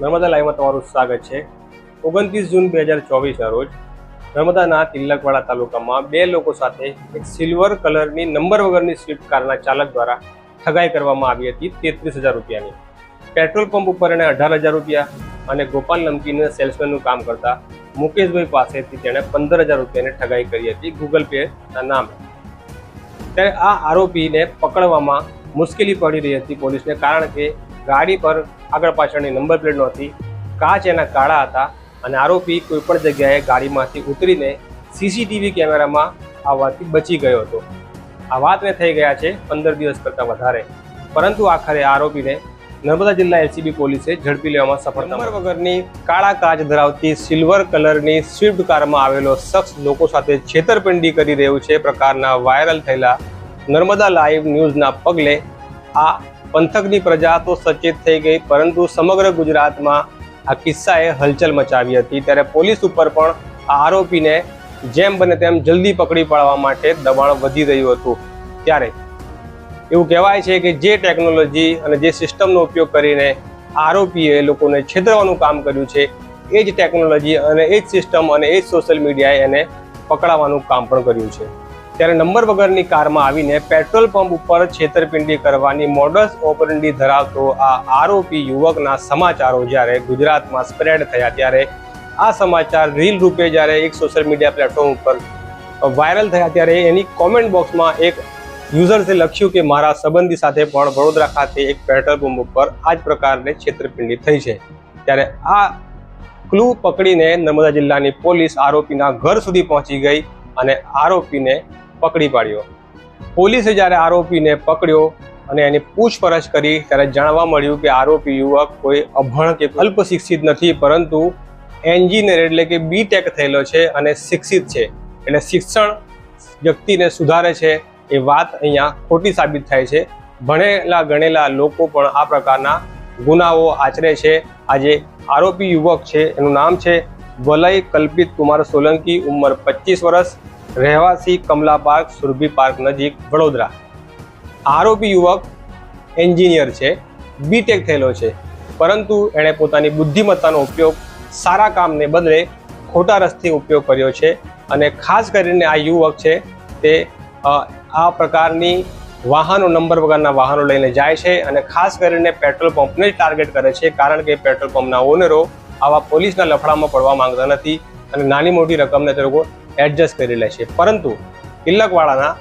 નર્મદા લાઈવમાં તમારું સ્વાગત છે। 29 જૂન 2024ના રોજ નર્મદાના તિલકવાડા તાલુકામાં બે લોકો સાથે એક સિલ્વર કલરની નંબર વગરની સ્વિફ્ટ કારના ચાલક દ્વારા ઠગાઈ કરવામાં આવી હતી 33,000 રૂપિયાની। પેટ્રોલ પંપ ઉપર એણે 18,000 રૂપિયા અને ગોપાલ નમકીન સેલ્સમેનનું કામ કરતા મુકેશભાઈ પાસેથી તેણે 15,000 રૂપિયાની ઠગાઈ કરી હતી ગૂગલ પેના નામે। ત્યારે આ આરોપીને પકડવામાં મુશ્કેલી પડી રહી હતી પોલીસને, કારણ કે ગાડી પર આગળ પાછળની નંબર પ્લેટ નહોતી, કાચ એના કાળા હતા અને આરોપી કોઈપણ જગ્યાએ ગાડીમાંથી ઉતરીને સીસીટીવી કેમેરામાં આવવાથી બચી ગયો હતો। આ વાતને થઈ ગયા છે 15 દિવસ કરતાં વધારે, પરંતુ આખરે આરોપીને નર્મદા જિલ્લા એલસીબી પોલીસે ઝડપી લેવામાં સફળતા। નંબર વગરની કાળા કાચ ધરાવતી સિલ્વર કલરની સ્વિફ્ટ કારમાં આવેલો શખ્સ લોકો સાથે છેતરપિંડી કરી રહ્યું છે પ્રકારના વાયરલ થયેલા નર્મદા લાઈવ ન્યૂઝના પગલે આ પંથકની પ્રજા તો સચેત થઈ ગઈ, પરંતુ સમગ્ર ગુજરાતમાં આ કિસ્સાએ હલચલ મચાવી હતી। ત્યારે પોલીસ ઉપર પણ આ આરોપીને જેમ બને તેમ જલ્દી પકડી પાડવા માટે દબાણ વધી રહ્યું હતું। ત્યારે એવું કહેવાય છે કે જે ટેકનોલોજી અને જે સિસ્ટમનો ઉપયોગ કરીને આરોપીએ લોકોને છેતરવાનું કામ કર્યું છે, એ જ ટેકનોલોજી અને એ જ સિસ્ટમ અને એ જ સોશિયલ મીડિયાએ એને પકડાવવાનું કામ પણ કર્યું છે। ત્યારે નંબર વગરની કારમાં આવીને પેટ્રોલ પંપ ઉપર છેતરપિંડી કરવાની મોડસ ઓપરેન્ડી ધરાવતો આ આરોપી યુવકના સમાચારો જ્યારે ગુજરાતમાં સ્પ્રેડ થયા, ત્યારે આ સમાચાર રીલ રૂપે જ્યારે એક સોશિયલ મીડિયા પ્લેટફોર્મ ઉપર વાયરલ થયા, ત્યારે એની કોમેન્ટ બોક્સમાં એક યુઝર્સે લખ્યું કે મારા સંબંધી સાથે પણ વડોદરા ખાતે એક પેટ્રોલ પંપ ઉપર આ જ પ્રકારની છેતરપિંડી થઈ છે। ત્યારે આ ક્લુ પકડીને નર્મદા જિલ્લાની પોલીસ આરોપીના ઘર સુધી પહોંચી ગઈ અને આરોપીને પકડી પાડ્યો। પોલીસે જ્યારે આરોપીને પકડ્યો અને એની પૂછપરછ કરી ત્યારે જાણવા મળ્યું કે આરોપી યુવક કોઈ અભણ કે અલ્પ શિક્ષિત નથી, પરંતુ એન્જિનિયર એટલે કે બીટેક થયેલો છે અને શિક્ષિત છે, એટલે શિક્ષણ વ્યક્તિને સુધારે છે એ વાત અહીંયા ખોટી સાબિત થાય છે। ભણેલા ગણેલા લોકો પણ આ પ્રકારના ગુનાઓ આચરે છે। આજે આરોપી યુવક છે, એનું નામ છે વલય કલ્પિત કુમાર સોલંકી, ઉંમર 25 વર્ષ, રહેવાસી કમલા પાર્ક, સુરભી પાર્ક નજીક, વડોદરા। આરોપી યુવક એન્જિનિયર છે, બીટેક થયેલો છે, પરંતુ એણે પોતાની બુદ્ધિમત્તાનો ઉપયોગ સારા કામને બદલે ખોટા રસ્તે ઉપયોગ કર્યો છે અને ખાસ કરીને આ યુવક છે તે આ પ્રકારની વાહનો નંબર વગરના વાહનો લઈને જાય છે અને ખાસ કરીને પેટ્રોલ પંપને જ ટાર્ગેટ કરે છે, કારણ કે પેટ્રોલ પંપના ઓનરો આવા પોલીસના લફડામાં પડવા માંગતા નથી અને નાની મોટી રકમને તે લોકો એડજસ્ટ કરી લે છે। પરંતુ તિલકવાડાના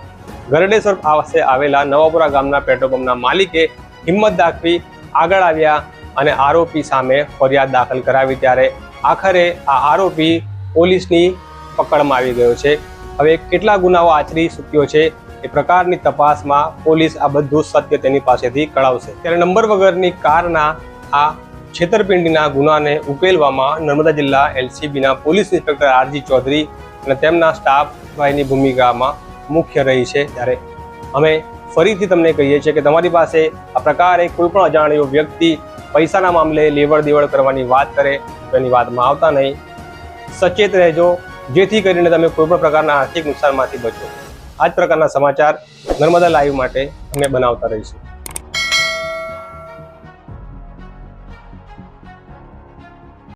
ગરડેશ્વર પાસે આવેલા નવાપુરા ગામના પેટ્રોલ પંપના માલિકે હિંમત દાખવી આગળ આવ્યા અને આરોપી સામે ફરિયાદ દાખલ કરાવી, ત્યારે આખરે આ આરોપી પોલીસની પકડમાં આવી ગયો છે। હવે કેટલા ગુનાઓ આચરી ચૂક્યો છે એ પ્રકારની તપાસમાં પોલીસ આ બધું સત્ય તેની પાસેથી કઢાવશે। ત્યારે નંબર વગરની કારના આ છેતરપિંડીના ગુનાને ઉકેલવામાં નર્મદા જિલ્લા એલસીબીના પોલીસ ઇન્સ્પેક્ટર આરજી ચૌધરી અને તેમના સ્ટાફ ભાઈની ભૂમિકામાં મુખ્ય રહી છે। ત્યારે અમે ફરીથી તમને કહીએ છીએ કે તમારી પાસે આ પ્રકારે કોઈ પણ અજાણ્યો વ્યક્તિ પૈસાના મામલે લેવડ દેવડ કરવાની વાત કરે તો એની વાતમાં આવતા નહીં। સચેત રહેજો, જેથી કરીને તમે કોઈ પણ પ્રકારના આર્થિક નુકસાનમાંથી બચો। આ જ પ્રકારના સમાચાર નર્મદા લાઈવ માટે અમે બનાવતા રહીશું।